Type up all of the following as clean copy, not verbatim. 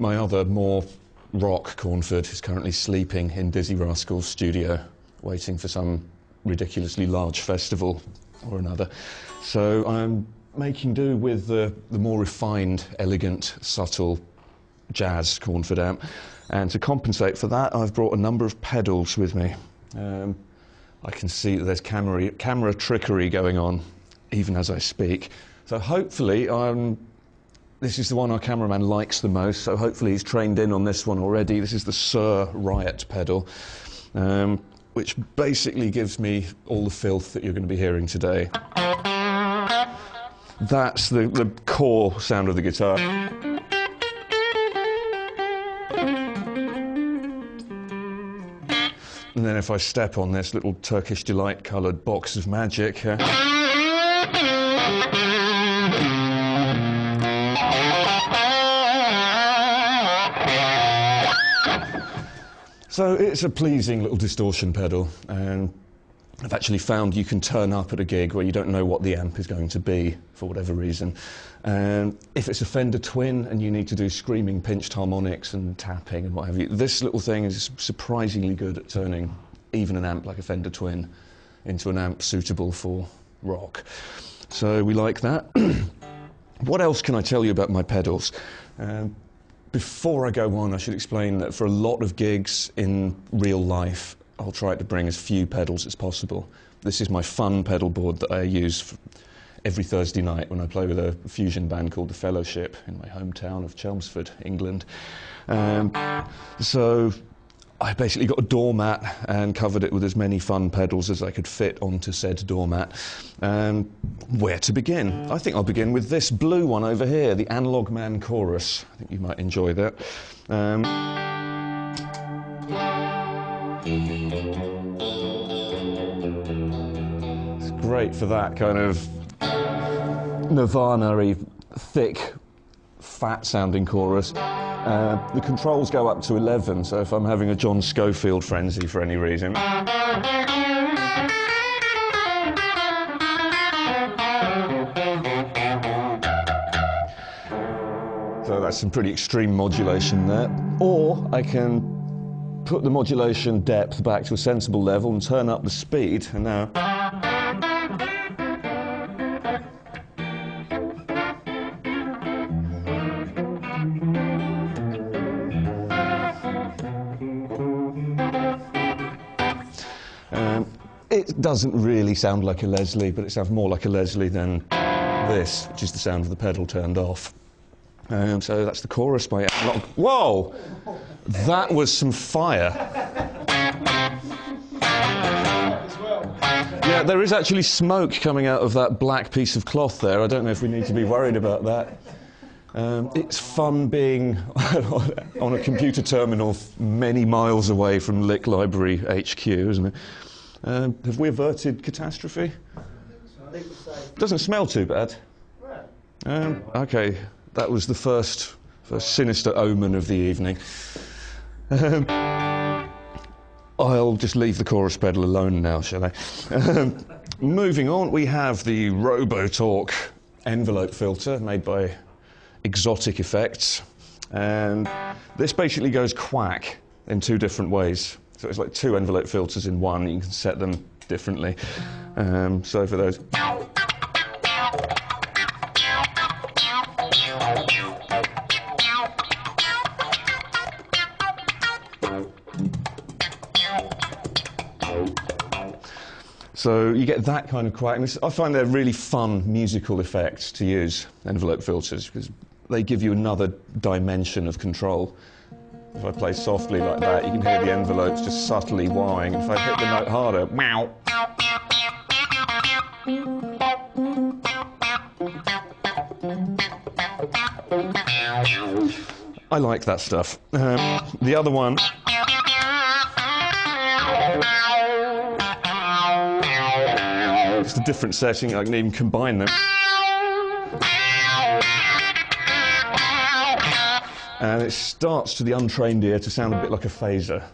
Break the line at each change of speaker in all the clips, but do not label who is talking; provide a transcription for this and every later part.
My other, more rock Cornford is currently sleeping in Dizzy Rascal's studio, waiting for some ridiculously large festival or another. So I'm making do with the more refined, elegant, subtle jazz Cornford amp. And to compensate for that, I've brought a number of pedals with me. I can see that there's camera trickery going on, even as I speak. So hopefully, this is the one our cameraman likes the most, so hopefully he's trained in on this one already. This is the Sir Riot pedal, which basically gives me all the filth that you're going to be hearing today. That's the core sound of the guitar. And then if I step on this little Turkish Delight coloured box of magic here. So it's a pleasing little distortion pedal, and I've actually found you can turn up at a gig where you don't know what the amp is going to be for whatever reason. And if it's a Fender Twin and you need to do screaming pinched harmonics and tapping and what have you, this little thing is surprisingly good at turning even an amp like a Fender Twin into an amp suitable for rock. So we like that. What else can I tell you about my pedals? Before I go on, I should explain that for a lot of gigs in real life, I'll try to bring as few pedals as possible. This is my fun pedal board that I use every Thursday night when I play with a fusion band called The Fellowship in my hometown of Chelmsford, England. So I basically got a doormat and covered it with as many fun pedals as I could fit onto said doormat. Where to begin? I think I'll begin with this blue one over here, the Analog Man Chorus. I think you might enjoy that. It's great for that kind of Nirvana-y, thick, fat-sounding chorus. The controls go up to 11, so if I'm having a John Scofield frenzy for any reason. So that's some pretty extreme modulation there. Or I can put the modulation depth back to a sensible level and turn up the speed, and now... It doesn't really sound like a Leslie, but it sounds more like a Leslie than this, which is the sound of the pedal turned off. So that's the chorus by Analog. Whoa! That was some fire. Yeah, there is actually smoke coming out of that black piece of cloth there. I don't know if we need to be worried about that. It's fun being on a computer terminal many miles away from Lick Library HQ, isn't it? Have we averted catastrophe? Doesn't smell too bad. Okay, that was the first sinister omen of the evening. I'll just leave the chorus pedal alone now, shall I? Moving on, we have the RoboTalk envelope filter made by Exotic Effects. And this basically goes quack in two different ways. So it's like two envelope filters in one. You can set them differently. So for those... So you get that kind of quack. I find they're really fun musical effects to use, envelope filters, because they give you another dimension of control. If I play softly like that, you can hear the envelopes just subtly wowing. If I hit the note harder, meow. I like that stuff. The other one... It's a different setting, I can even combine them. And it starts to the untrained ear to sound a bit like a phaser.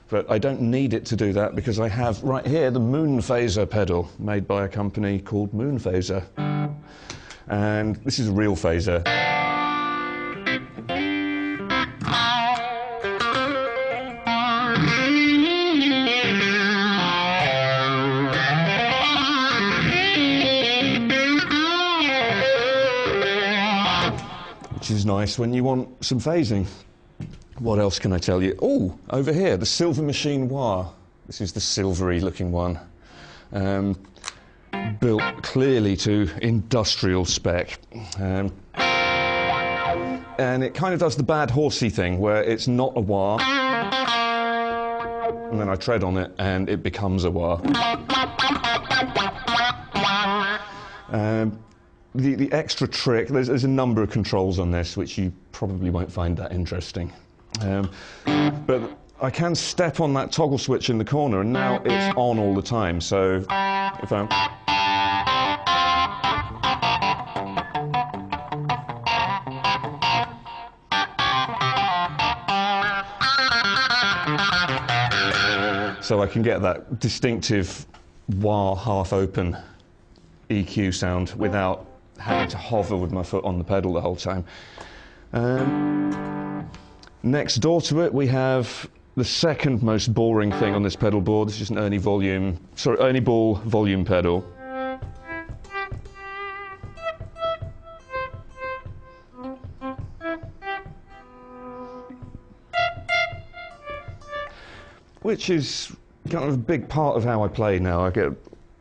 But I don't need it to do that because I have right here the Moon Phaser pedal made by a company called Moon Phaser. And this is a real phaser. is nice when you want some phasing. What else can I tell you? Oh, over here, the Silver Machine Wah. This is the silvery looking one. Built clearly to industrial spec. And it kind of does the bad horsey thing where it's not a wah, and then I tread on it and it becomes a wah. The extra trick, there's a number of controls on this which you probably won't find that interesting. But I can step on that toggle switch in the corner and now it's on all the time. So if I'm... So I can get that distinctive wah half-open EQ sound without having to hover with my foot on the pedal the whole time. Next door to it, we have the second most boring thing on this pedal board. This is an Ernie Ball volume pedal. Which is kind of a big part of how I play now. I get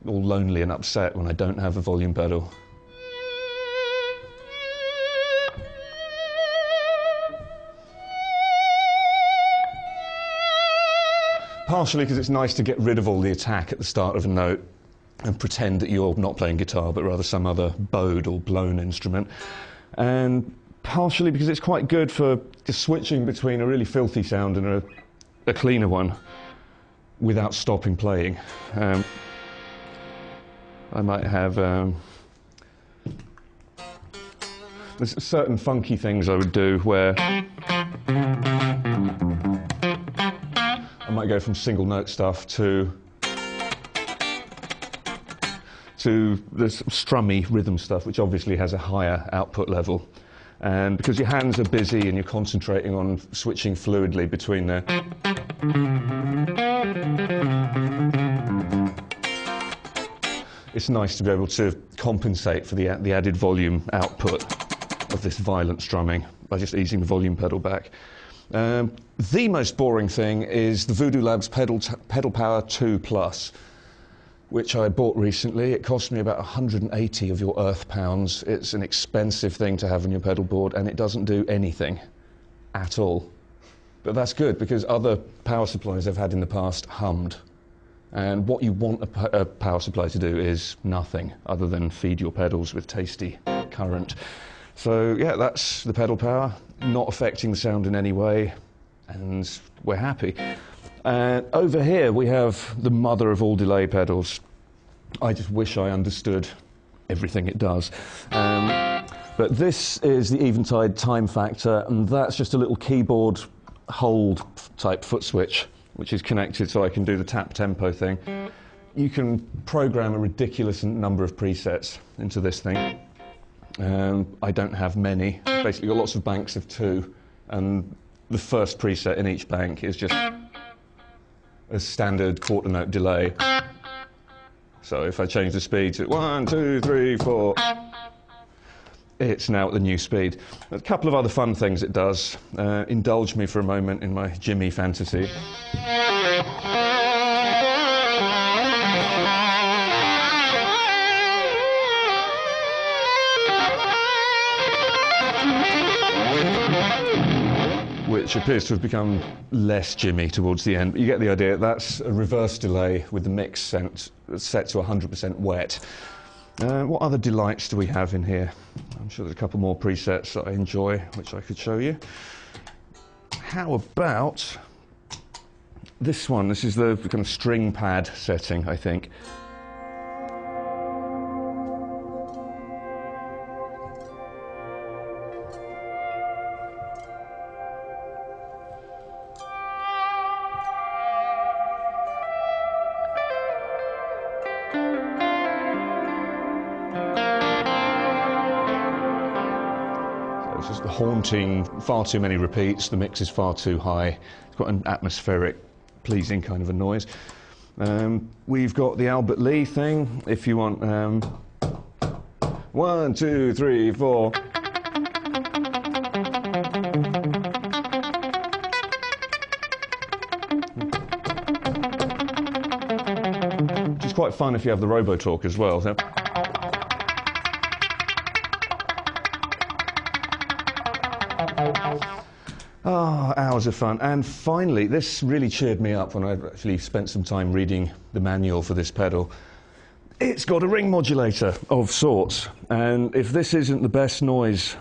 all lonely and upset when I don't have a volume pedal. Partially because it's nice to get rid of all the attack at the start of a note and pretend that you're not playing guitar but rather some other bowed or blown instrument. And partially because it's quite good for just switching between a really filthy sound and a cleaner one without stopping playing. I might have there's certain funky things I would do where I might go from single note stuff to this strummy rhythm stuff, which obviously has a higher output level. And because your hands are busy and you're concentrating on switching fluidly between the... It's nice to be able to compensate for the added volume output of this violent strumming by just easing the volume pedal back. The most boring thing is the Voodoo Labs Pedal Power 2 Plus, which I bought recently. It cost me about 180 of your earth pounds. It's an expensive thing to have on your pedal board, and it doesn't do anything at all. But that's good, because other power supplies I've had in the past hummed. And what you want a power supply to do is nothing other than feed your pedals with tasty current. So yeah, that's the pedal power, not affecting the sound in any way, and we're happy. And over here we have the mother of all delay pedals. I just wish I understood everything it does. But this is the Eventide time factor, and that's just a little keyboard hold type foot switch, which is connected so I can do the tap tempo thing. You can program a ridiculous number of presets into this thing. I don't have many. Basically got lots of banks of 2, and the first preset in each bank is just a standard quarter note delay. So if I change the speed to 1, 2, 3, 4, it's now at the new speed. A couple of other fun things it does. Indulge me for a moment in my Jimmy fantasy. Which appears to have become less Jimmy towards the end, but you get the idea. That's a reverse delay with the mix set to 100% wet. What other delights do we have in here? I'm sure there's a couple more presets that I enjoy, which I could show you. How about this one? This is the kind of string pad setting, I think. It's just the haunting, far too many repeats, the mix is far too high. It's got an atmospheric, pleasing kind of a noise. We've got the Albert Lee thing, if you want 1, 2, 3, 4. quite fun if you have the robo-talk as well. So hours of fun. And finally, this really cheered me up when I actually spent some time reading the manual for this pedal. It's got a ring modulator of sorts, and if this isn't the best noise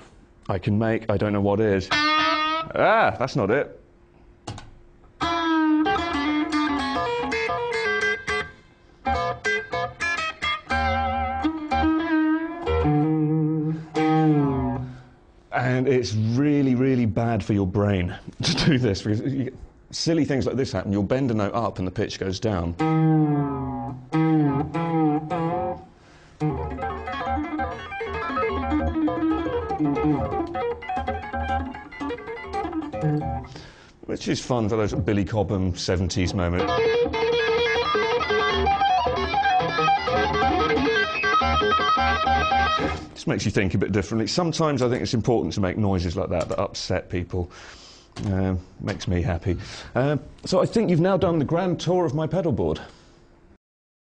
I can make, I don't know what is. Ah, that's not it. And it's really, really bad for your brain to do this, because silly things like this happen. You'll bend a note up and the pitch goes down. Which is fun for those Billy Cobham 70s moments. Just makes you think a bit differently. Sometimes I think it's important to make noises like that upset people. Makes me happy. So I think you've now done the grand tour of my pedal board.